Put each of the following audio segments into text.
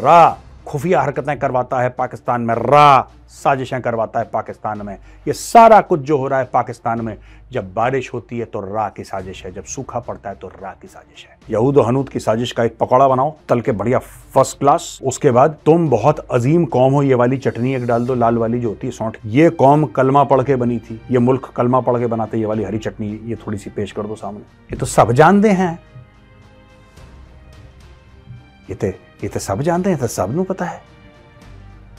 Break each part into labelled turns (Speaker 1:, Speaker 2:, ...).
Speaker 1: रा खुफिया हरकतें करवाता है पाकिस्तान में, रा साजिशें करवाता है पाकिस्तान में। ये सारा कुछ जो हो रहा है पाकिस्तान में, जब बारिश होती है तो रा की साजिश है, जब सूखा पड़ता है तो रा की साजिश है। यहूद और हनूद की साजिश का एक पकौड़ा बनाओ तल के बढ़िया फर्स्ट क्लास। उसके बाद तुम बहुत अजीम कौम हो, ये वाली चटनी एक डाल दो लाल वाली जो होती है सौंठ। ये कौम कलमा पढ़ के बनी थी, ये मुल्क कलमा पढ़ के बनाते, ये वाली हरी चटनी ये थोड़ी सी पेश कर दो सामने। ये तो सब जानते हैं, ये तो सब जानते हैं, तो सब नू पता है,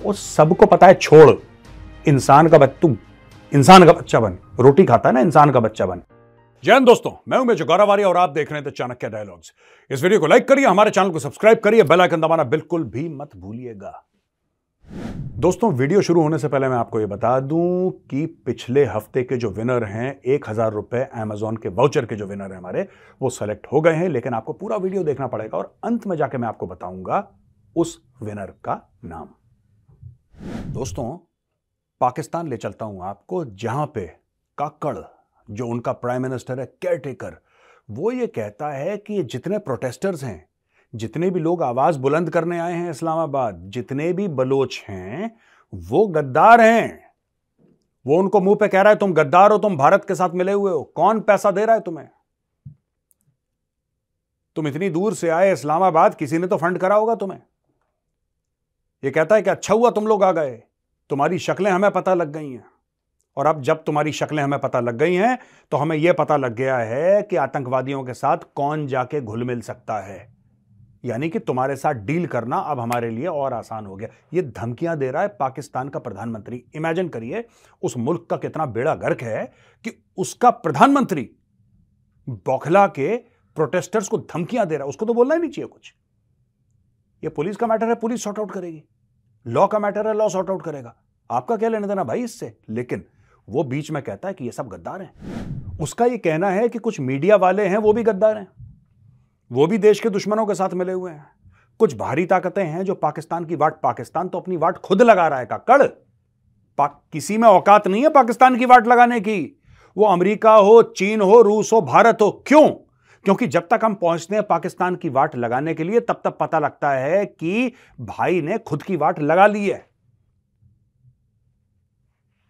Speaker 1: वो सबको पता है। छोड़ इंसान का बच्चा बन, रोटी खाता है ना, इंसान का बच्चा बन। जय हिंद दोस्तों, मैं हूं मेजर गौरव और आप देख रहे हैं द चाणक्य डायलॉग्स। इस वीडियो को लाइक करिए, हमारे चैनल को सब्सक्राइब करिए, बेल आइकन दबाना बिल्कुल भी मत भूलिएगा। दोस्तों, वीडियो शुरू होने से पहले मैं आपको यह बता दूं कि पिछले हफ्ते के जो विनर हैं, 1000 रुपए अमेजॉन के वाउचर के जो विनर हैं हमारे, वो सेलेक्ट हो गए हैं। लेकिन आपको पूरा वीडियो देखना पड़ेगा और अंत में जाके मैं आपको बताऊंगा उस विनर का नाम। दोस्तों, पाकिस्तान ले चलता हूं आपको, जहां पे काकड़ जो उनका प्राइम मिनिस्टर है, केयरटेकर, वो ये कहता है कि जितने प्रोटेस्टर्स हैं, जितने भी लोग आवाज बुलंद करने आए हैं इस्लामाबाद, जितने भी बलोच हैं, वो गद्दार हैं। वो उनको मुंह पे कह रहा है तुम गद्दार हो, तुम भारत के साथ मिले हुए हो। कौन पैसा दे रहा है तुम्हें? तुम इतनी दूर से आए इस्लामाबाद, किसी ने तो फंड करा होगा तुम्हें। ये कहता है कि अच्छा हुआ तुम लोग आ गए, तुम्हारी शक्लें हमें पता लग गई हैं। और अब जब तुम्हारी शक्लें हमें पता लग गई हैं, तो हमें यह पता लग गया है कि आतंकवादियों के साथ कौन जाके घुल मिल सकता है। यानी कि तुम्हारे साथ डील करना अब हमारे लिए और आसान हो गया। ये धमकियां दे रहा है पाकिस्तान का प्रधानमंत्री। इमेजिन करिए उस मुल्क का कितना बेड़ा गर्क है कि उसका प्रधानमंत्री बौखला के प्रोटेस्टर्स को धमकियां दे रहा है। उसको तो बोलना ही नहीं चाहिए कुछ। ये पुलिस का मैटर है, पुलिस सॉर्ट आउट करेगी। लॉ का मैटर है, लॉ सॉर्ट आउट करेगा। आपका क्या लेना देना भाई इससे? लेकिन वो बीच में कहता है कि ये सब गद्दार हैं। उसका ये कहना है कि कुछ मीडिया वाले हैं, वो भी गद्दार हैं, वो भी देश के दुश्मनों के साथ मिले हुए हैं। कुछ भारी ताकतें हैं जो पाकिस्तान की वाट, पाकिस्तान तो अपनी वाट खुद लगा रहा है। काकड़, किसी में औकात नहीं है पाकिस्तान की वाट लगाने की। वो अमेरिका हो, चीन हो, रूस हो, भारत हो। क्यों? क्योंकि जब तक हम पहुंचते हैं पाकिस्तान की वाट लगाने के लिए, तब तक पता लगता है कि भाई ने खुद की वाट लगा ली है।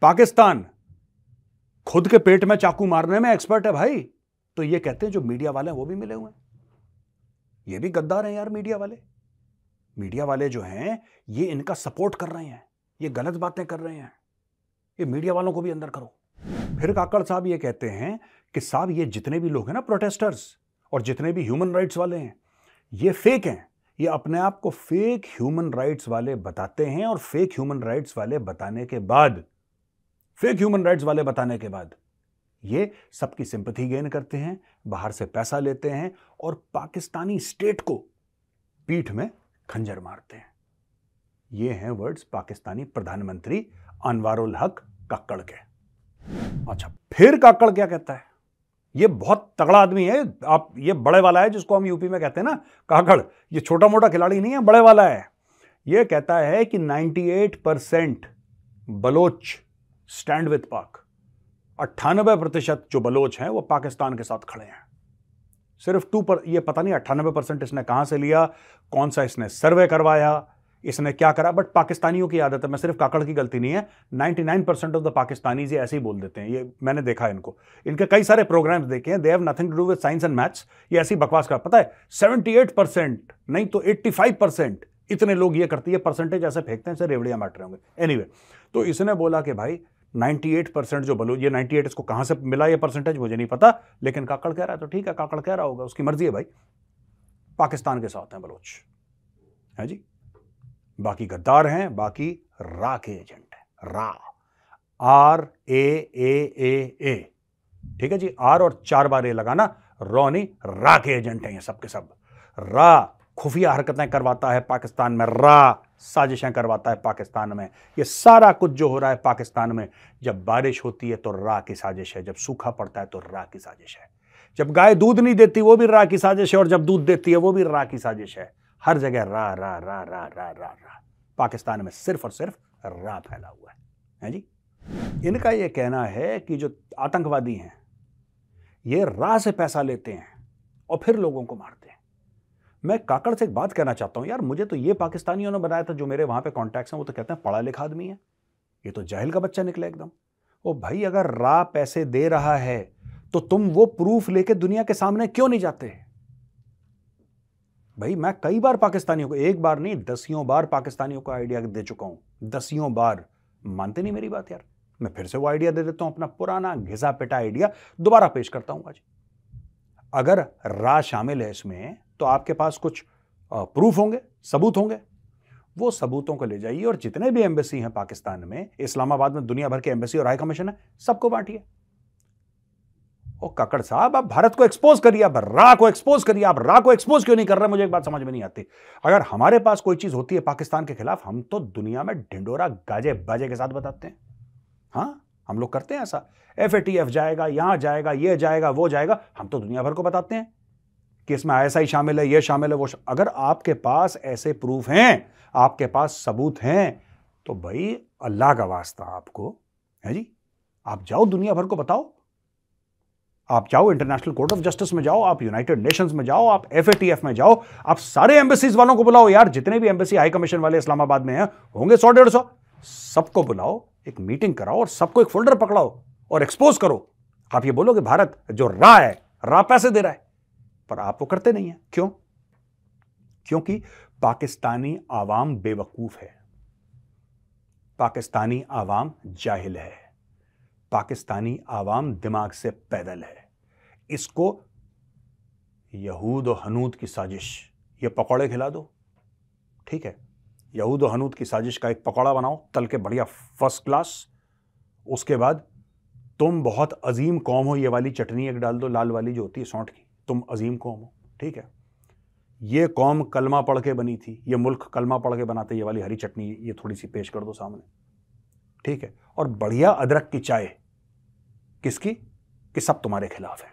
Speaker 1: पाकिस्तान खुद के पेट में चाकू मारने में एक्सपर्ट है भाई। तो ये कहते हैं जो मीडिया वाले हैं वो भी मिले हुए हैं। ये भी गद्दार हैं यार। मीडिया वाले जो हैं, ये इनका सपोर्ट कर रहे हैं, ये गलत बातें कर रहे हैं। ये मीडिया वालों को भी अंदर करो। फिर काकड़ साहब ये कहते हैं कि साहब ये जितने भी लोग हैं ना प्रोटेस्टर्स, और जितने भी ह्यूमन राइट्स वाले हैं, ये फेक हैं। ये अपने आप को फेक ह्यूमन राइट्स वाले बताते हैं, और फेक ह्यूमन राइट्स वाले बताने के बाद ये सबकी सिंपैथी गेन करते हैं, बाहर से पैसा लेते हैं और पाकिस्तानी स्टेट को पीठ में खंजर मारते हैं। ये हैं वर्ड्स पाकिस्तानी प्रधानमंत्री अनवारुल हक काकड़ के। अच्छा, फिर काकड़ क्या कहता है? ये बहुत तगड़ा आदमी है। आप, ये बड़े वाला है जिसको हम यूपी में कहते हैं ना काकड़। ये छोटा मोटा खिलाड़ी नहीं है, बड़े वाला है। ये कहता है कि 98% बलोच स्टैंड विद पाक। 98% जो बलोच हैं वो पाकिस्तान के साथ खड़े हैं। सिर्फ 2%, ये पता नहीं 98% इसने कहां से लिया, कौन सा इसने सर्वे करवाया, इसने क्या करा, बट पाकिस्तानियों की आदत है। मैं सिर्फ काकड़ की गलती नहीं है, 99% ऑफ द पाकिस्तानीज ये ऐसे ही बोल देते हैं। ये मैंने देखा इनको, इनके कई सारे प्रोग्राम्स देखे हैं। They have nothing to do with science and maths. ये ऐसी बकवास कर, पता है 78% नहीं तो 85% इतने लोग ये करती है, परसेंटेज ऐसे फेंकते हैं, रेवड़ियां बांट रहे होंगे। एनीवे, तो इसने बोला कि भाई 98% जो बलोच, ये 98 इसको कहां से मिला ये परसेंटेज मुझे नहीं पता, लेकिन काकड़ कह रहा है तो ठीक है, काकड़ कह रहा होगा, उसकी मर्जी है भाई। पाकिस्तान के साथ हैं बलोच, है जी। बाकी गद्दार हैं, बाकी रा के एजेंट हैं। रा, RAAAA, ठीक है जी। आर और 4 बार ए लगाना, रॉ नहीं, रा के एजेंट हैं ये सब के सब। रा खुफिया हरकतें करवाता है पाकिस्तान में, रा साजिशें करवाता है पाकिस्तान में। ये सारा कुछ जो हो रहा है पाकिस्तान में, जब बारिश होती है तो रा की साजिश है, जब सूखा पड़ता है तो रा की साजिश है, जब गाय दूध नहीं देती वो भी रा की साजिश है, और जब दूध देती है वो भी रा की साजिश है। हर जगह रा रा रा रा रा रा रा। पाकिस्तान में सिर्फ और सिर्फ रा फैला हुआ है जी। इनका यह कहना है कि जो आतंकवादी हैं ये रा से पैसा लेते हैं और फिर लोगों को मारते हैं। मैं काकड़ से एक बात कहना चाहता हूं यार, मुझे तो ये पाकिस्तानियों ने बनाया था जो मेरे वहां पे कॉन्टैक्ट्स हैं, वो तो कहते हैं पढ़ा लिखा आदमी है, ये तो जाहिल का बच्चा निकला एकदम। ओ भाई, अगर रा पैसे दे रहा है तो तुम वो प्रूफ लेके दुनिया के सामने क्यों नहीं जाते? भाई मैं कई बार पाकिस्तानियों को, एक बार नहीं दसियों बार पाकिस्तानियों को आइडिया दे चुका हूं, दसियों बार। मानते नहीं मेरी बात यार। मैं फिर से वो आइडिया दे देता हूं, अपना पुराना घिसा पिटा आइडिया दोबारा पेश करता हूं आज। अगर रा शामिल है इसमें तो आपके पास कुछ प्रूफ होंगे, सबूत होंगे, वो सबूतों को ले जाइए और जितने भी एम्बेसी हैं पाकिस्तान में, इस्लामाबाद में दुनिया भर के एम्बेसी और हाई कमीशन है, सबको बांटिए। और काकड़ साहब, आप भारत को एक्सपोज करिए, आप रा को एक्सपोज करिए। आप रा को एक्सपोज क्यों नहीं कर रहे? मुझे एक बात समझ में नहीं आती। अगर हमारे पास कोई चीज होती है पाकिस्तान के खिलाफ, हम तो दुनिया में ढिंडोरा गाजे बाजे के साथ बताते हैं। हाँ, हम लोग करते हैं ऐसा। FATF जाएगा, यहां जाएगा, ये जाएगा, वो जाएगा, हम तो दुनिया भर को बताते हैं कि इसमें ISI शामिल है, ये शामिल है, वो अगर आपके पास ऐसे प्रूफ हैं, आपके पास सबूत हैं, तो भाई अल्लाह का वास्ता आपको है जी, आप जाओ दुनिया भर को बताओ। आप जाओ इंटरनेशनल कोर्ट ऑफ जस्टिस में जाओ, आप यूनाइटेड नेशंस में जाओ, आप FATF में जाओ, आप सारे एम्बेसीज वालों को बुलाओ यार, जितने भी एम्बेसी हाई कमीशन वाले इस्लामाबाद में हैं होंगे 100-150, सबको बुलाओ, एक मीटिंग कराओ और सबको एक फोल्डर पकड़ाओ और एक्सपोज करो। आप ये बोलो कि भारत जो रा है, रा पैसे दे रहा है, पर आप वो करते नहीं है। क्यों? क्योंकि पाकिस्तानी आवाम बेवकूफ है, पाकिस्तानी आवाम जाहिल है, पाकिस्तानी आवाम दिमाग से पैदल है। इसको यहूद और हनूद की साजिश, ये पकौड़े खिला दो, ठीक है, यहूद और हनूद की साजिश का एक पकौड़ा बनाओ तल के बढ़िया फर्स्ट क्लास, उसके बाद तुम बहुत अजीम कौम हो, ये वाली चटनी एक डाल दो लाल वाली जो होती है सौंठ की, तुम अजीम कौम हो, ठीक है, ये कौम कलमा पढ़ के बनी थी, ये मुल्क कलमा पढ़ के बनाते, ये वाली हरी चटनी ये थोड़ी सी पेश कर दो सामने, ठीक है, और बढ़िया अदरक की चाय, किसकी? कि सब तुम्हारे खिलाफ है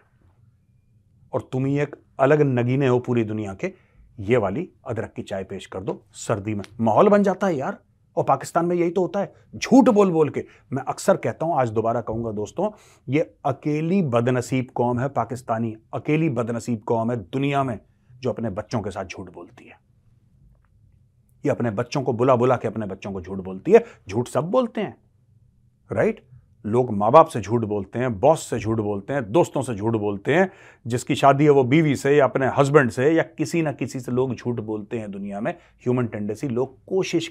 Speaker 1: और तुम ही एक अलग नगीने हो पूरी दुनिया के, ये वाली अदरक की चाय पेश कर दो सर्दी में, माहौल बन जाता है यार। और पाकिस्तान में यही तो होता है, झूठ बोल बोल के। मैं अक्सर कहता हूं, आज दोबारा कहूंगा दोस्तों, ये अकेली बदनसीब कौम है पाकिस्तानी, अकेली बदनसीब कौम है दुनिया में जो अपने बच्चों के साथ झूठ बोलती है। ये अपने बच्चों को बुला बुला के अपने बच्चों को झूठ बोलती है। झूठ सब बोलते हैं, राइट? लोग माँ बाप से झूठ बोलते हैं, बॉस से झूठ बोलते हैं, दोस्तों से झूठ बोलते हैं, जिसकी शादी है वो बीवी से या अपने हस्बैंड से या किसी ना किसी से लोग झूठ बोलते हैं दुनिया में। ह्यूमन टेंडेंसी, लोग कोशिश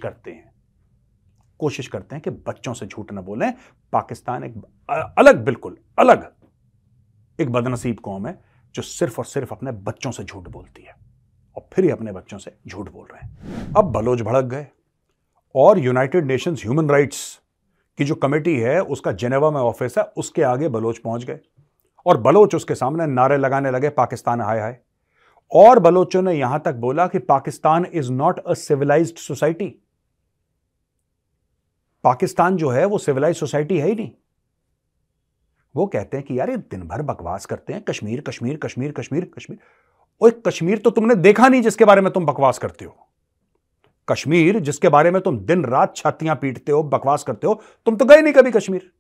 Speaker 1: करते हैं कि बच्चों से झूठ ना बोलें। पाकिस्तान एक अलग, बिल्कुल अलग एक बदनसीब कौम है जो सिर्फ और सिर्फ अपने बच्चों से झूठ बोलती है और फिर ही अपने बच्चों से झूठ बोल रहे हैं। अब बलोच भड़क गए और यूनाइटेड नेशंस ह्यूमन राइट्स की जो कमेटी है उसका जेनेवा में ऑफिस है, उसके आगे बलोच पहुंच गए और बलोच उसके सामने नारे लगाने लगे, पाकिस्तान हाय हाय। और बलोचों ने यहां तक बोला कि Pakistan is not a civilised society. Pakistan जो है वो सिविलाइज्ड सोसाइटी है ही नहीं। वो कहते हैं कि यार ये दिन भर बकवास करते हैं, कश्मीर कश्मीर कश्मीर कश्मीर कश्मीर। ओए कश्मीर तो तुमने देखा नहीं जिसके बारे में तुम बकवास करते हो। कश्मीर जिसके बारे में तुम दिन रात छातियां पीटते हो, बकवास करते हो, तुम तो गए नहीं कभी कश्मीर।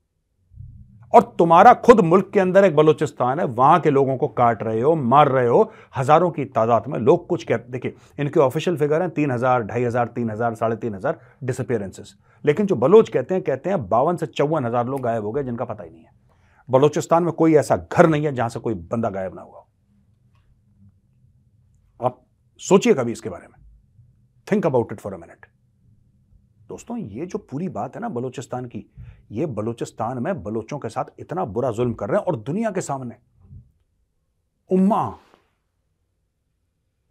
Speaker 1: और तुम्हारा खुद मुल्क के अंदर एक बलूचिस्तान है, वहां के लोगों को काट रहे हो, मार रहे हो, हजारों की तादाद में। लोग कुछ कहते, देखिए इनके ऑफिशियल फिगर हैं 3000, 2500, 3000, 3500 डिसअपियरेंसेस, लेकिन जो बलोच कहते हैं 52 से 54 हजार लोग गायब हो गए जिनका पता ही नहीं है। बलूचिस्तान में कोई ऐसा घर नहीं है जहां से कोई बंदा गायब ना हुआ। आप सोचिए कभी इसके बारे में, think about it for a minute. दोस्तों ये जो पूरी बात है ना बलूचिस्तान की, ये बलूचिस्तान में बलोचों के साथ इतना बुरा जुल्म कर रहे हैं और दुनिया के सामने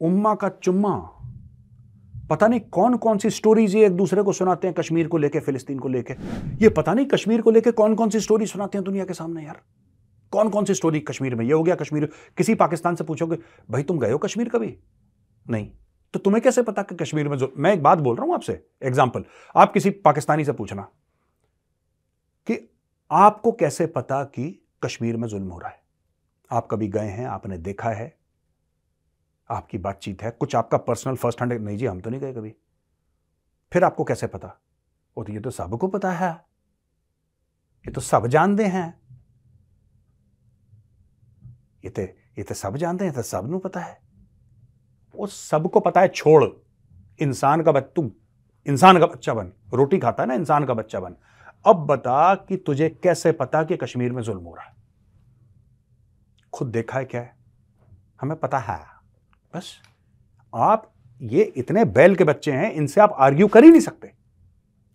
Speaker 1: उम्मा का चुम्मा, पता नहीं कौन कौन सी स्टोरीज ये एक दूसरे को सुनाते हैं, कश्मीर को लेके, फिलिस्तीन को लेके, ये पता नहीं कश्मीर को लेके कौन कौन सी स्टोरी सुनाते हैं दुनिया के सामने यार। कौन कौन सी स्टोरी कश्मीर में, ये हो गया कश्मीर। किसी पाकिस्तान से पूछोगे भाई तुम गए हो कश्मीर कभी? नहीं, तो तुम्हें कैसे पता कि कश्मीर में जो, मैं एक बात बोल रहा हूं आपसे, एग्जाम्पल, आप किसी पाकिस्तानी से पूछना कि आपको कैसे पता कि कश्मीर में जुल्म हो रहा है। आप कभी गए हैं, आपने देखा है, आपकी बातचीत है, कुछ आपका पर्सनल फर्स्ट हैंड? नहीं जी हम तो नहीं गए कभी। फिर आपको कैसे पता? वो तो ये तो सबको पता है, ये तो सब जानते हैं, ये तो सब जानते हैं, तो सब नू पता है। वो सबको पता है, छोड़, इंसान का तू इंसान का बच्चा बन, रोटी खाता है ना, इंसान का बच्चा बन। अब बता कि तुझे कैसे पता कि कश्मीर में जुल्म हो रहा है? खुद देखा है क्या है? हमें पता है। बस आप ये इतने बैल के बच्चे हैं, इनसे आप आर्ग्यू कर ही नहीं सकते,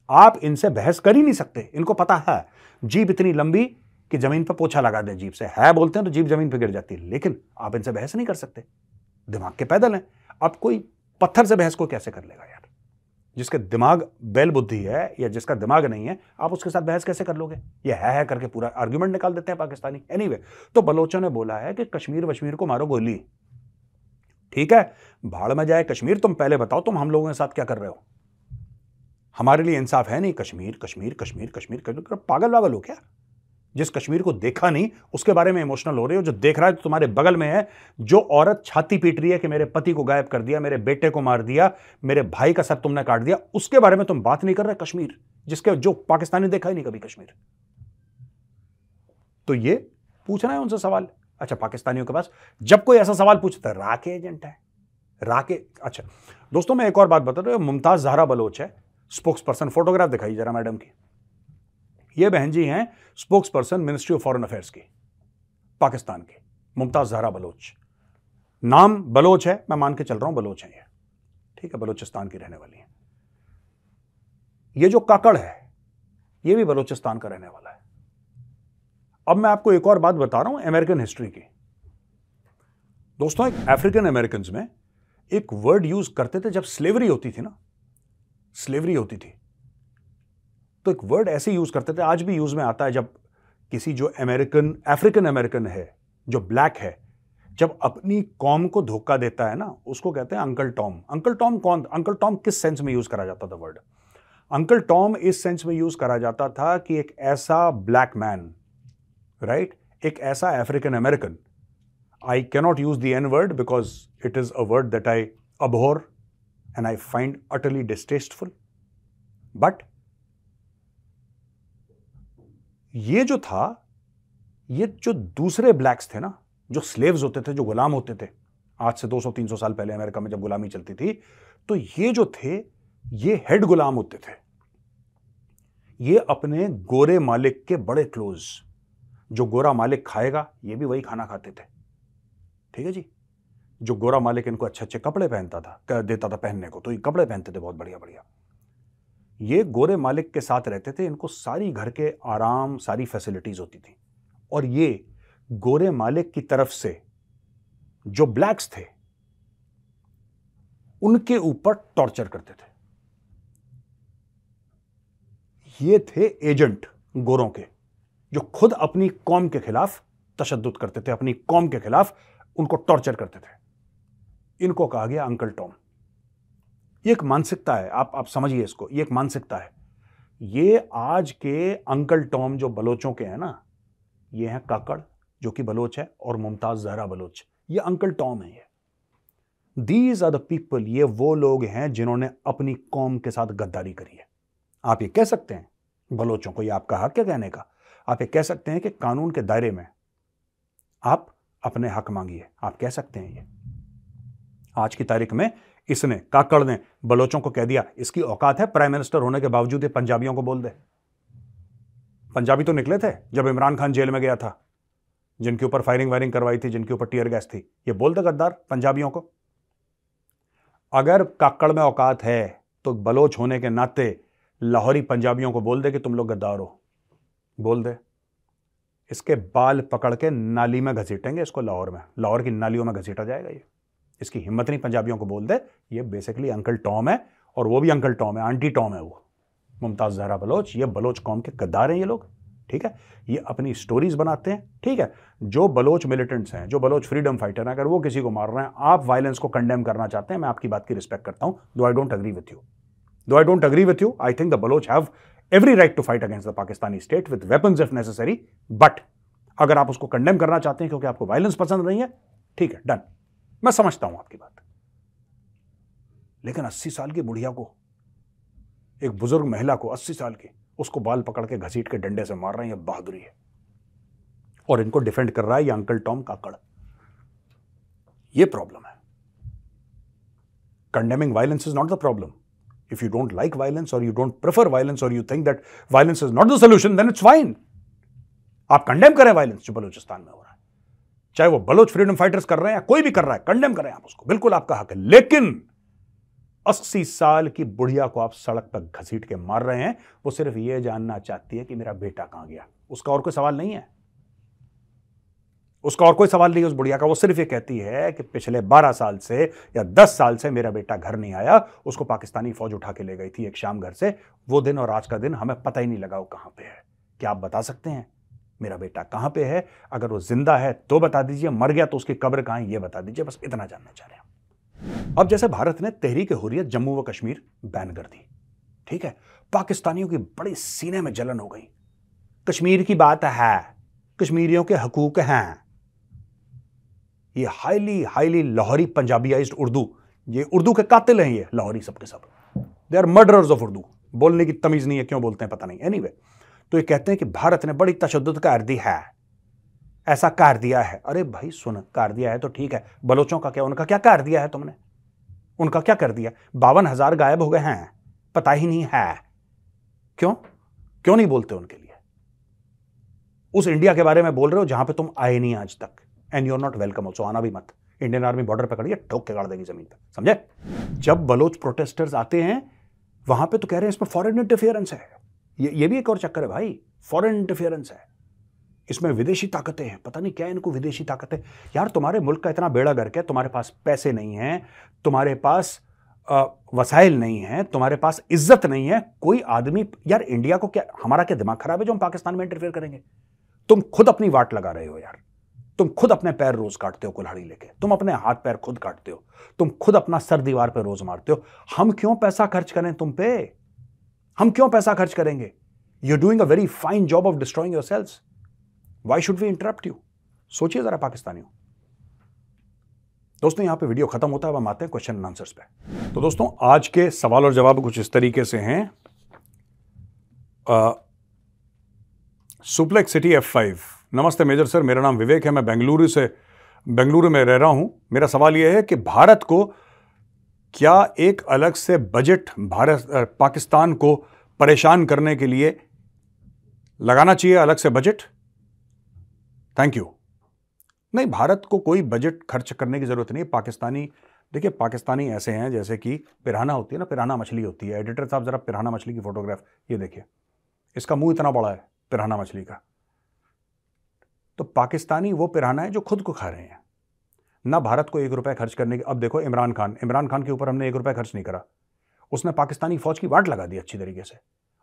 Speaker 1: आप इनसे बहस कर ही नहीं सकते। इनको पता है, जीभ इतनी लंबी कि जमीन पर पोछा लगा दे, जीभ से है बोलते हैं तो जीभ जमीन पर गिर जाती है, लेकिन आप इनसे बहस नहीं कर सकते, दिमाग के पैदल हैं। अब कोई पत्थर से बहस को कैसे कर लेगा यार? जिसके दिमाग बैल बुद्धि है या जिसका दिमाग नहीं है, आप उसके साथ बहस कैसे कर लोगे? ये है करके पूरा आर्ग्यूमेंट निकाल देते हैं पाकिस्तानी। एनीवे, तो बलोचों ने बोला है कि कश्मीर वश्मीर को मारो गोली। ठीक है, भाड़ में जाए कश्मीर, तुम पहले बताओ तुम हम लोगों के साथ क्या कर रहे हो? हमारे लिए इंसाफ है नहीं, कश्मीर कश्मीर कश्मीर कश्मीर कश्मीर। पागल वागल हो क्या? जिस कश्मीर को देखा नहीं उसके बारे में इमोशनल हो रहे हो, जो देख रहा है तो तुम्हारे बगल में है, जो औरत छाती पीट रही है कि मेरे पति को गायब कर दिया, मेरे बेटे को मार दिया, मेरे भाई का सर तुमने काट दिया, उसके बारे में तुम बात नहीं कर रहे। कश्मीर जिसके जो पाकिस्तानी देखा ही नहीं कभी कश्मीर। तो ये पूछना है उनसे सवाल। अच्छा, पाकिस्तानियों के पास जब कोई ऐसा सवाल पूछता है, रा के एजेंट है, रा के। अच्छा दोस्तों, मैं एक और बात बता रहा हूं, मुमताज जहरा बलोच है स्पोक्स पर्सन। फोटोग्राफ दिखाई जरा मैडम की। ये बहन जी हैं spokes person ministry of foreign affairs की, पाकिस्तान की, मुमताज जहरा बलोच। नाम बलोच है, मैं मान के चल रहा हूं बलोच है ये, ठीक है, बलोचिस्तान की रहने वाली है। ये जो काकड़ है ये भी बलोचिस्तान का रहने वाला है। अब मैं आपको एक और बात बता रहा हूं अमेरिकन हिस्ट्री की। दोस्तों, एक अफ्रीकन अमेरिकन में एक वर्ड यूज करते थे जब स्लेवरी होती थी ना, स्लेवरी होती थी, तो एक वर्ड ऐसे यूज करते थे, आज भी यूज में आता है, जब किसी जो अमेरिकन अफ्रीकन अमेरिकन है जो ब्लैक है, जब अपनी कौम को धोखा देता है ना, उसको कहते हैं अंकल टॉम। अंकल टॉम कौन? अंकल टॉम किस सेंस में यूज करा जाता था वर्ड? अंकल टॉम इस सेंस में यूज करा जाता था कि एक ऐसा ब्लैक मैन, राइट, एक ऐसा African American, I cannot use the N word because it is a word that I abhor and I find utterly distasteful, but ये जो था, ये जो दूसरे ब्लैक्स थे ना, जो स्लेव्स होते थे, जो गुलाम होते थे, आज से 200-300 साल पहले अमेरिका में जब गुलामी चलती थी, तो ये जो थे, ये हेड गुलाम होते थे। ये अपने गोरे मालिक के बड़े क्लोज, जो गोरा मालिक खाएगा ये भी वही खाना खाते थे, ठीक है जी। जो गोरा मालिक इनको अच्छे अच्छे कपड़े पहनता था, देता था पहनने को, तो ये कपड़े पहनते थे बहुत बढ़िया बढ़िया। ये गोरे मालिक के साथ रहते थे, इनको सारी घर के आराम, सारी फैसिलिटीज होती थी, और ये गोरे मालिक की तरफ से जो ब्लैक्स थे उनके ऊपर टॉर्चर करते थे। ये थे एजेंट गोरों के, जो खुद अपनी कौम के खिलाफ तशद्दुद करते थे, अपनी कौम के खिलाफ उनको टॉर्चर करते थे। इनको कहा गया अंकल टॉम। ये एक मानसिकता है, आप समझिए इसको, ये एक मानसिकता है। ये आज के अंकल टॉम जो बलोचों के हैं ना, ये हैं काकड़ जो कि बलोच है, और मुमताज जहरा बलोच, ये अंकल टॉम है। ये दीज आर द पीपल, ये वो लोग हैं जिन्होंने अपनी कौम के साथ गद्दारी करी है। आप ये कह सकते हैं बलोचों को, ये आपका हक है कहने का, आप ये कह सकते हैं कि कानून के दायरे में आप अपने हक मांगिए, आप कह सकते हैं। ये आज की तारीख में इसने, काकड़ ने बलोचों को कह दिया, इसकी औकात है प्राइम मिनिस्टर होने के बावजूद ये पंजाबियों को बोल दे। पंजाबी तो निकले थे जब इमरान खान जेल में गया था, जिनके ऊपर फायरिंग वायरिंग करवाई थी, जिनके ऊपर टीयर गैस थी, ये बोल दे गद्दार पंजाबियों को। अगर काकड़ में औकात है तो बलोच होने के नाते लाहौरी पंजाबियों को बोल दे कि तुम लोग गद्दार हो, बोल दे। इसके बाल पकड़ के नाली में घसीटेंगे इसको, लाहौर में, लाहौर की नालियों में घसीटा जाएगा ये। इसकी हिम्मत नहीं पंजाबियों को बोल दे। ये बेसिकली अंकल टॉम है, और वो भी अंकल टॉम है, आंटी टॉम है वो, मुमताज जहरा बलोच। ये बलोच कौम के गद्दार हैं ये लोग, ठीक है। ये अपनी स्टोरीज बनाते हैं, ठीक है। जो बलोच मिलिटेंट्स हैं, जो बलोच फ्रीडम फाइटर हैं, अगर वो किसी को मार रहे हैं, आप वायलेंस को कंडेम करना चाहते हैं, मैं आपकी बात की रिस्पेक्ट करता हूं, though I don't agree with you, I think the Baloch have every right to fight against the Pakistani state with weapons if necessary, but अगर आप उसको कंडेम करना चाहते हैं क्योंकि आपको वायलेंस पसंद नहीं है, ठीक है, डन, मैं समझता हूं आपकी बात। लेकिन 80 साल की बुढ़िया को, एक बुजुर्ग महिला को, 80 साल की, उसको बाल पकड़ के घसीट के डंडे से मार रहे हैं, ये बहादुरी है। और इनको डिफेंड कर रहा है ये अंकल टॉम काकड़। ये प्रॉब्लम है। Condemning violence is not the problem. If you don't like violence or you don't prefer violence or you think that violence is not the solution, then it's fine. आप condemn करें violence जो बलूचिस्तान में हो रहा है, चाहे वो बलोच फ्रीडम फाइटर्स कर रहे हैं या कोई भी कर रहा है, कंडेम करें आप उसको, बिल्कुल आपका हक है। लेकिन 80 साल की बुढ़िया को आप सड़क पर घसीट के मार रहे हैं, वो सिर्फ ये जानना चाहती है कि मेरा बेटा कहां गया, उसका और कोई सवाल नहीं है, उसका और कोई सवाल नहीं है उस बुढ़िया का। वो सिर्फ ये कहती है कि पिछले 12 साल से या 10 साल से मेरा बेटा घर नहीं आया, उसको पाकिस्तानी फौज उठा के ले गई थी एक शाम घर से, वो दिन और आज का दिन हमें पता ही नहीं लगा वो कहां पे है। क्या आप बता सकते हैं मेरा बेटा कहां पे है? अगर वो जिंदा है तो बता दीजिए, मर गया तो उसकी कब्र कहां है ये बता दीजिए, बस इतना जानना चाह रहे हैं। अब जैसे भारत ने तहरीक हुर्रियत जम्मू व कश्मीर बैन कर दी, ठीक है, पाकिस्तानियों की बड़ी सीने में जलन हो गई। कश्मीर की बात है, कश्मीरियों के हकूक हैं। ये हाईली लाहौरी पंजाबियाइज्ड उर्दू, ये उर्दू के कातिल हैं, ये लाहौरी सबके सब, they are murderers of Urdu. बोलने की तमीज नहीं है, क्यों बोलते हैं पता नहीं। एनीवे, तो ये कहते हैं कि भारत ने बड़ी तशद्दुद कर दी है, ऐसा कर दिया है। अरे भाई सुन, कर दिया है तो ठीक है, बलोचों का क्या, उनका क्या कर दिया है तुमने? उनका क्या कर दिया? 52,000 गायब हो गए हैं, पता ही नहीं है। क्यों नहीं बोलते उनके लिए? उस इंडिया के बारे में बोल रहे हो जहां पे तुम आए नहीं आज तक, and you are not welcome also, आना भी मत। इंडियन आर्मी बॉर्डर पे खड़ी है, ठोक के गाड़ देगी जमीन पे, समझे? जब बलोच प्रोटेस्टर्स आते हैं वहां पे तो कह रहे हैं इसमें फॉरेन इंटरफियरेंस है। ये भी एक और चक्कर है भाई, फॉरेन इंटरफियरेंस है, इसमें विदेशी ताकतें हैं। पता नहीं क्या इनको विदेशी ताकतें। यार तुम्हारे मुल्क का इतना बेड़ा गर्क है, तुम्हारे पास पैसे नहीं है, तुम्हारे पास वसाइल नहीं है, तुम्हारे पास इज्जत नहीं है, कोई आदमी, यार इंडिया को क्या, हमारा क्या दिमाग खराब है जो हम पाकिस्तान में इंटरफेयर करेंगे? तुम खुद अपनी वाट लगा रहे हो यार, तुम खुद अपने पैर रोज काटते हो कुल्हाड़ी लेके, तुम अपने हाथ पैर खुद काटते हो, तुम खुद अपना सर दीवार पे रोज मारते हो। हम क्यों पैसा खर्च करें तुम पे? हम क्यों पैसा खर्च करेंगे? You doing a very fine job of destroying yourselves, why should we interrupt you? सोचिए जरा पाकिस्तानियों। दोस्तों यहां पे वीडियो खत्म होता है, अब हम आते हैं क्वेश्चन एंड आंसर्स पे। तो दोस्तों आज के सवाल और जवाब कुछ इस तरीके से हैं। सुप्लेक्स सिटी F5, नमस्ते मेजर सर, मेरा नाम विवेक है, मैं बेंगलुरु में रह रहा हूं। मेरा सवाल यह है कि भारत को क्या एक अलग से बजट पाकिस्तान को परेशान करने के लिए लगाना चाहिए, अलग से बजट? Thank you. नहीं, भारत को कोई बजट खर्च करने की जरूरत नहीं। देखिए पाकिस्तानी ऐसे हैं जैसे कि पिराना होती है ना, पिराना मछली होती है। एडिटर साहब जरा पिराना मछली की फोटोग्राफ ये देखिए, इसका मुंह इतना बड़ा है पिराना मछली का। तो पाकिस्तानी वो पिराना है जो खुद को खा रहे हैं, ना भारत को 1 रुपया खर्च करने की। अब देखो इमरान खान के ऊपर हमने 1 रुपया खर्च नहीं करा, उसने पाकिस्तानी फौज की वाट लगा दी अच्छी तरीके से।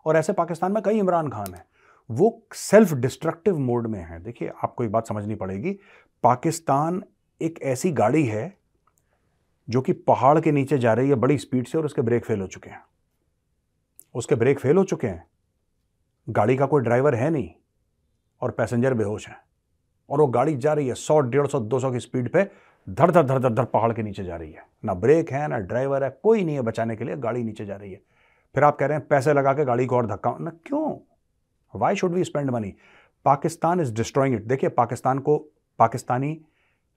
Speaker 1: और ऐसे पाकिस्तान में कई इमरान खान हैं, वो सेल्फ डिस्ट्रक्टिव मोड में है। देखिए आपको एक बात समझनी पड़ेगी, पाकिस्तान एक ऐसी गाड़ी है जो कि पहाड़ के नीचे जा रही है बड़ी स्पीड से और उसके ब्रेक फेल हो चुके हैं। गाड़ी का कोई ड्राइवर है नहीं और पैसेंजर बेहोश हैं, और वो गाड़ी जा रही है 100, 150, 200 की स्पीड पे, धड़ धड़ पहाड़ के नीचे जा रही है। ना ब्रेक है, ना ड्राइवर है, कोई नहीं है बचाने के लिए, गाड़ी नीचे जा रही है। फिर आप कह रहे हैं पैसे लगा के गाड़ी को और धक्का ना, क्यों? Why should we spend money? Pakistan is destroying it. देखिए पाकिस्तानी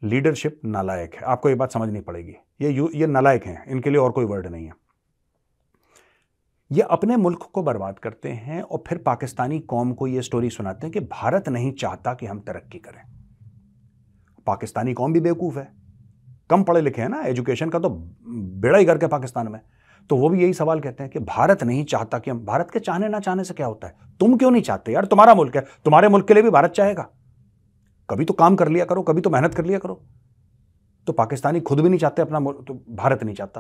Speaker 1: लीडरशिप नालायक है, आपको ये बात समझनी पड़ेगी। ये नालायक हैं, इनके लिए और कोई वर्ड नहीं है। ये अपने मुल्क को बर्बाद करते हैं और फिर पाकिस्तानी कौम को ये स्टोरी सुनाते हैं कि भारत नहीं चाहता कि हम तरक्की करें। पाकिस्तानी कौम भी बेवकूफ है, कम पढ़े लिखे हैं ना, एजुकेशन का तो बेड़ा ही करके पाकिस्तान में। तो वो भी यही सवाल कहते हैं कि भारत नहीं चाहता कि हम, भारत के चाहने ना चाहने से क्या होता है? तुम क्यों नहीं चाहते यार? तुम्हारा मुल्क है, तुम्हारे मुल्क के लिए भी भारत चाहेगा। कभी तो काम कर लिया करो, कभी तो मेहनत कर लिया करो। तो पाकिस्तानी खुद भी नहीं चाहते अपना मुल्क, तो भारत नहीं चाहता।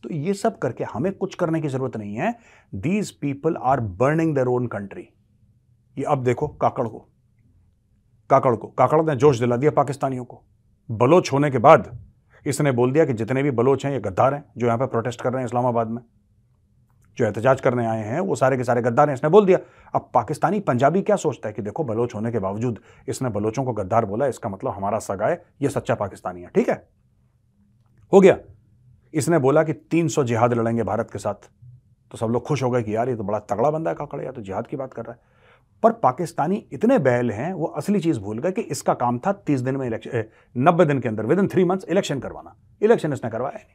Speaker 1: तो ये सब करके हमें कुछ करने की जरूरत नहीं है। These people are burning their own country. ये अब देखो काकड़ ने जोश दिला दिया पाकिस्तानियों को। बलोच होने के बाद इसने बोल दिया कि जितने भी बलोच हैं ये गद्दार हैं, जो यहां पे प्रोटेस्ट कर रहे हैं इस्लामाबाद में, जो एहतजाज करने आए हैं वो सारे के सारे गद्दार हैं, इसने बोल दिया। अब पाकिस्तानी पंजाबी क्या सोचता है कि देखो बलोच होने के बावजूद इसने बलोचों को गद्दार बोला, इसका मतलब हमारा सगा है, ये सच्चा पाकिस्तानी है। ठीक है, हो गया। इसने बोला कि 300 जिहाद लड़ेंगे भारत के साथ, तो सब लोग खुश हो गए कि यार ये तो बड़ा तगड़ा बंदा है काकड़, या तो जिहाद की बात कर रहा है। पर पाकिस्तानी इतने बैल हैं, वो असली चीज भूल गए कि इसका काम था 30 दिन में 90 दिन के अंदर, विद इन 3 मंथ्स इलेक्शन करवाना। इलेक्शन इसने करवाया नहीं।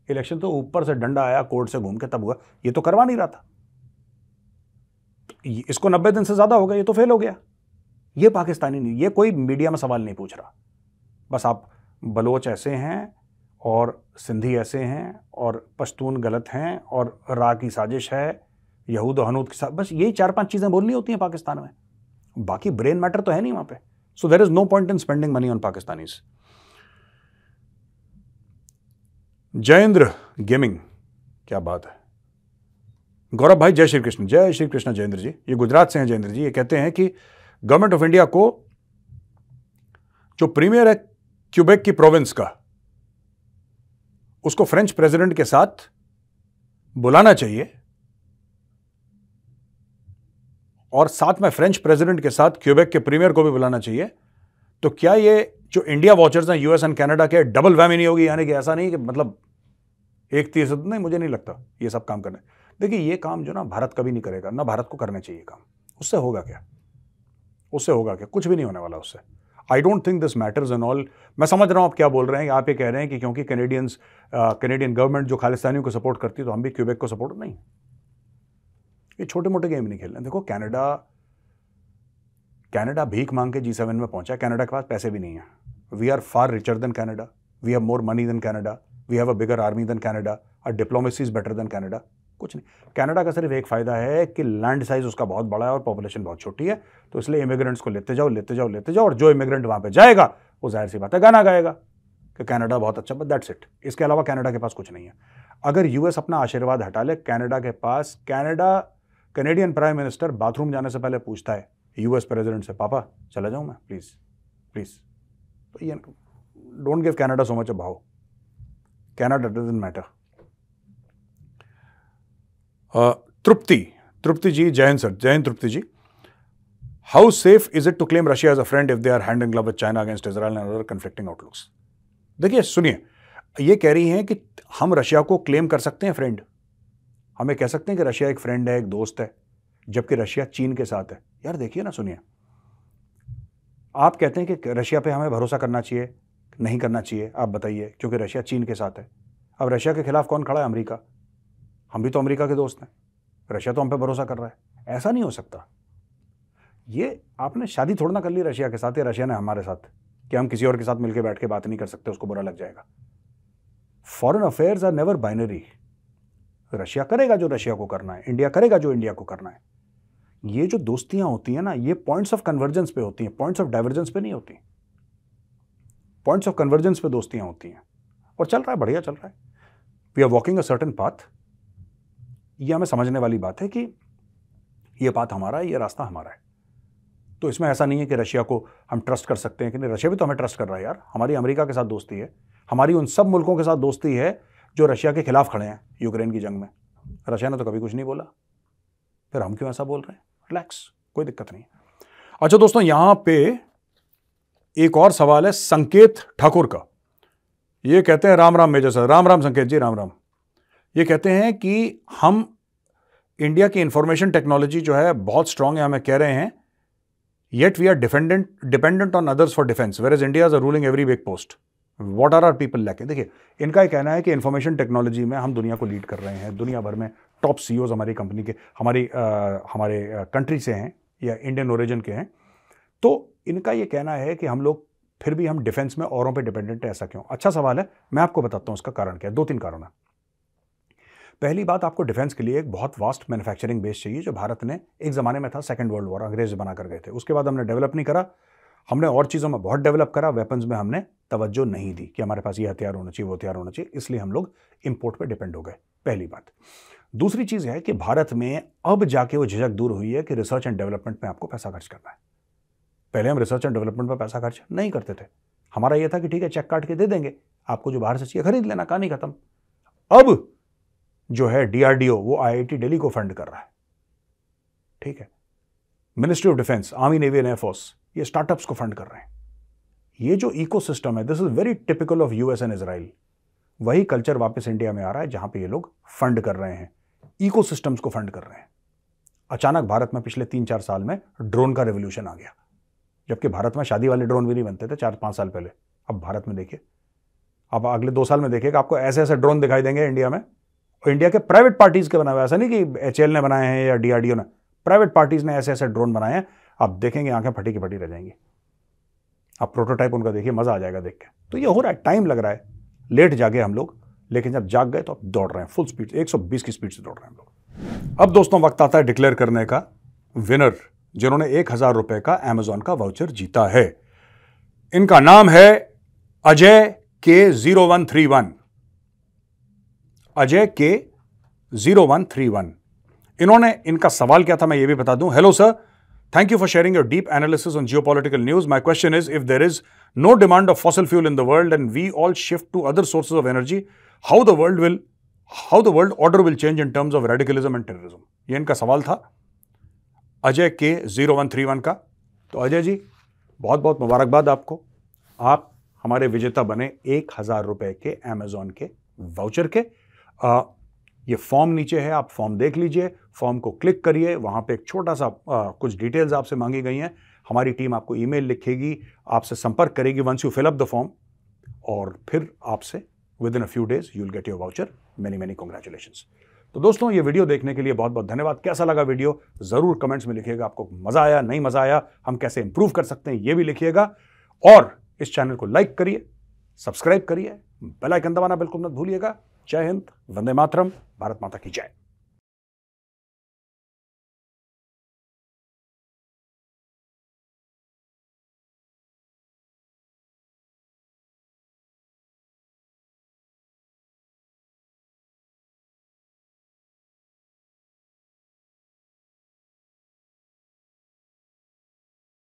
Speaker 1: इलेक्शन तो ऊपर से डंडा आया कोर्ट से घूम के तब हुआ, ये तो करवा नहीं रहा था। इसको 90 दिन से ज्यादा हो गया, ये तो फेल हो गया। ये पाकिस्तानी नहीं, ये कोई मीडिया में सवाल नहीं पूछ रहा। बस आप बलोच ऐसे हैं और सिंधी ऐसे हैं और पश्तून गलत हैं और रा की साजिश है, यहूद और हनूद के साथ, बस यही 4-5 चीजें बोलनी होती हैं पाकिस्तान में। बाकी ब्रेन मैटर तो है नहीं वहां पे। So there is no point in spending money on Pakistanis. Jayendra gaming, क्या बात है। गौरव भाई जय श्री कृष्ण। जय श्री कृष्ण जयेंद्र जी, ये गुजरात से हैं जयेंद्र जी। ये कहते हैं कि गवर्नमेंट ऑफ इंडिया को जो प्रीमियर है क्यूबेक की प्रोविंस का, उसको फ्रेंच प्रेसिडेंट के साथ बुलाना चाहिए और साथ में फ्रेंच प्रेसिडेंट के साथ क्यूबेक के प्रीमियर को भी बुलाना चाहिए। तो क्या ये जो इंडिया वॉचर्स हैं यूएस एंड कनाडा के, डबल वैमी नहीं होगी? यानी कि ऐसा नहीं कि मतलब एक तीर से, नहीं, मुझे नहीं लगता ये सब काम करने। देखिए ये काम जो ना भारत कभी नहीं करेगा, ना भारत को करना चाहिए काम। उससे होगा क्या? उससे होगा क्या? कुछ भी नहीं होने वाला उससे। I don't think this matters and all. मैं समझ रहा हूं आप क्या बोल रहे हैं। आप ये कह रहे हैं कि क्योंकि कैनेडियन गवर्नमेंट जो खालिस्तानियों को सपोर्ट करती है तो हम भी क्यूबेक को सपोर्ट नहीं। ये छोटे मोटे गेम नहीं खेलने। देखो कनाडा भीख मांग के G7 में पहुंचा। कनाडा के पास पैसे भी नहीं है। We are far richer than Canada, we have more money than Canada, we have a bigger army than Canada, और diplomacy is better than Canada. कुछ नहीं। कनाडा का सिर्फ एक फायदा है कि लैंड साइज उसका बहुत बड़ा है और पॉपुलेशन बहुत छोटी है, तो इसलिए इमिग्रेंट्स को लेते जाओ लेते जाओ लेते जाओ, और जो इमिग्रेंट वहां पे जाएगा वो जाहिर सी बात है गाना गाएगा कि कनाडा बहुत अच्छा, बट दैट्स इट। इसके अलावा कनाडा के पास कुछ नहीं है। अगर यूएस अपना आशीर्वाद हटा ले, कनाडा के पास, कैनेडियन प्राइम मिनिस्टर बाथरूम जाने से पहले पूछता है यूएस प्रेसिडेंट से, पापा चला जाऊं मैं, प्लीज प्लीज। तो ये don't give Canada so much a भाव। Canada doesn't matter. Tripti ji, Jai Hind sir. Jai Hind Tripti ji. How safe is it to claim Russia as a friend if they are hand in glove with China against Israel and other conflicting outlooks? देखिए सुनिए, ये कह रही हैं कि हम Russia को क्लेम कर सकते हैं फ्रेंड, हमें कह सकते हैं कि रशिया एक फ्रेंड है, एक दोस्त है, जबकि रशिया चीन के साथ है। यार देखिए ना, सुनिए, आप कहते हैं कि रशिया पे हमें भरोसा करना चाहिए, नहीं करना चाहिए, आप बताइए, क्योंकि रशिया चीन के साथ है। अब रशिया के खिलाफ कौन खड़ा है? अमेरिका। हम भी तो अमेरिका के दोस्त हैं, रशिया तो हम पे भरोसा कर रहा है। ऐसा नहीं हो सकता। ये आपने शादी थोड़ा ना कर ली रशिया के साथ या रशिया ने हमारे साथ कि हम किसी और के साथ मिलकर बैठ के बात नहीं कर सकते, उसको बुरा लग जाएगा। Foreign affairs are never binary. Russia करेगा जो रशिया को करना है, इंडिया करेगा जो इंडिया को करना है। ये जो दोस्तियां होती हैं ना, ये पॉइंट्स ऑफ कन्वर्जेंस पे होती हैं, पॉइंट्स ऑफ डाइवर्जेंस पे नहीं होती। पॉइंट्स ऑफ कन्वर्जेंस पे दोस्तियां होती हैं, और चल रहा है, बढ़िया चल रहा है। We are walking a certain path. ये हमें समझने वाली बात है कि ये पाथ हमारा है, ये रास्ता हमारा है। तो इसमें ऐसा नहीं है कि रशिया को हम ट्रस्ट कर सकते हैं कि नहीं, रशिया भी तो हमें ट्रस्ट कर रहा है यार। हमारी अमेरिका के साथ दोस्ती है, हमारी उन सब मुल्कों के साथ दोस्ती है जो रशिया के खिलाफ खड़े हैं यूक्रेन की जंग में। रशिया ने तो कभी कुछ नहीं बोला, फिर हम क्यों ऐसा बोल रहे हैं? रिलैक्स, कोई दिक्कत नहीं। अच्छा दोस्तों, यहां पे एक और सवाल है संकेत ठाकुर का। ये कहते हैं, राम राम मेजर सर। राम राम संकेत जी, राम राम। ये कहते हैं कि हम इंडिया की इंफॉर्मेशन टेक्नोलॉजी जो है बहुत स्ट्रांग है, हमें कह रहे हैं, yet we are dependent on others for defence whereas India is ruling every big post. What are our people lacking? देखिए, इनका ये कहना है कि इंफॉर्मेशन टेक्नोलॉजी में हम दुनिया को लीड कर रहे हैं। दुनिया भर में टॉप सीईओज हमारी कंपनी के, हमारे कंट्री से हैं या इंडियन ओरिजिन के हैं। तो इनका ये कहना है कि हम लोग फिर भी हम डिफेंस में औरों पे डिपेंडेंट है। ऐसा क्यों? अच्छा सवाल है, मैं आपको बताता हूं उसका कारण क्या है। 2-3 कारण है। पहली बात, आपको डिफेंस के लिए एक बहुत वास्ट मैन्युफैक्चरिंग बेस चाहिए, जो भारत ने एक ज़माने में था, सेकंड वर्ल्ड वॉर, अंग्रेज बना कर गए थे। उसके बाद हमने डेवलप नहीं करा, हमने और चीज़ों में बहुत डेवलप करा, वेपन्स में हमने तवज्जो नहीं दी कि हमारे पास ये हथियार होना चाहिए, वो हथियार होना चाहिए, इसलिए हम लोग इंपोर्ट पर डिपेंड हो गए। पहली बात। दूसरी चीज़ है कि भारत में अब जाके वो झिझक दूर हुई है कि रिसर्च एंड डेवलपमेंट में आपको पैसा खर्च करना है। पहले हम रिसर्च एंड डेवलपमेंट पर पैसा खर्च नहीं करते थे। हमारा यह था कि ठीक है, चेक काट के दे देंगे, आपको जो बाहर से चाहिए खरीद लेना, कहानी खत्म। अब जो है डीआरडीओ, वो आईआईटी दिल्ली को फंड कर रहा है, ठीक है। Ministry of defence, army, navy and air force, ये स्टार्टअप्स को फंड कर रहे हैं। ये जो इकोसिस्टम है, this is very typical of US and Israel. वही कल्चर वापस इंडिया में आ रहा है, जहां पे ये लोग फंड कर रहे हैं, इकोसिस्टम्स को फंड कर रहे हैं। अचानक भारत में पिछले 3-4 साल में ड्रोन का रेवोल्यूशन आ गया, जबकि भारत में शादी वाले ड्रोन भी नहीं बनते थे 4-5 साल पहले। अब भारत में देखिए, अब अगले 2 साल में देखिएगा आपको ऐसे ऐसे ड्रोन दिखाई देंगे इंडिया में, और इंडिया के प्राइवेट पार्टीज के बनाए हुए, ऐसा नहीं कि HAL ने बनाए हैं या DRDO ने, प्राइवेट पार्टीज ने ऐसे ऐसे ड्रोन बनाए हैं। आप देखेंगे आंखें फटी की फटी रह जाएंगी। आप प्रोटोटाइप उनका देखिए, मजा आ जाएगा देख के। तो ये हो रहा है, टाइम लग रहा है, लेट जागे हम लोग, लेकिन जब जाग गए तो अब दौड़ रहे हैं फुल स्पीड, 120 की स्पीड से दौड़ रहे हैं हम लोग। अब दोस्तों वक्त आता है डिक्लेयर करने का विनर, जिन्होंने 1000 रुपए का अमेजॉन का वाउचर जीता है। इनका नाम है अजय K0131। अजय K0131। इनका सवाल क्या था मैं ये भी बता दूं। Hello sir, thank you for sharing your deep analysis on geopolitical news. My question is, if there is no demand of fossil fuel in the world and we all shift to other sources of energy, how the world order will change in terms of radicalism and terrorism. ये इनका सवाल था Ajay K0131 का। तो अजय जी बहुत बहुत मुबारकबाद आपको, आप हमारे विजेता बने 1000 रुपए के अमेजॉन के वाउचर के। ये फॉर्म नीचे है, आप फॉर्म देख लीजिए, फॉर्म को क्लिक करिए, वहां पे एक छोटा सा कुछ डिटेल्स आपसे मांगी गई हैं। हमारी टीम आपको ईमेल लिखेगी, आपसे संपर्क करेगी once you fill up the form, और फिर आपसे within a few days you will get your voucher. Many many congratulations. तो दोस्तों ये वीडियो देखने के लिए बहुत बहुत धन्यवाद। कैसा लगा वीडियो जरूर कमेंट्स में लिखिएगा। आपको मजा आया, नहीं मजा आया, हम कैसे इंप्रूव कर सकते हैं ये भी लिखिएगा। और इस चैनल को लाइक करिए, सब्सक्राइब करिए, बेल आइकन दबाना बिल्कुल मत भूलिएगा। जय हिंद, वंदे मातरम, भारत माता की जय।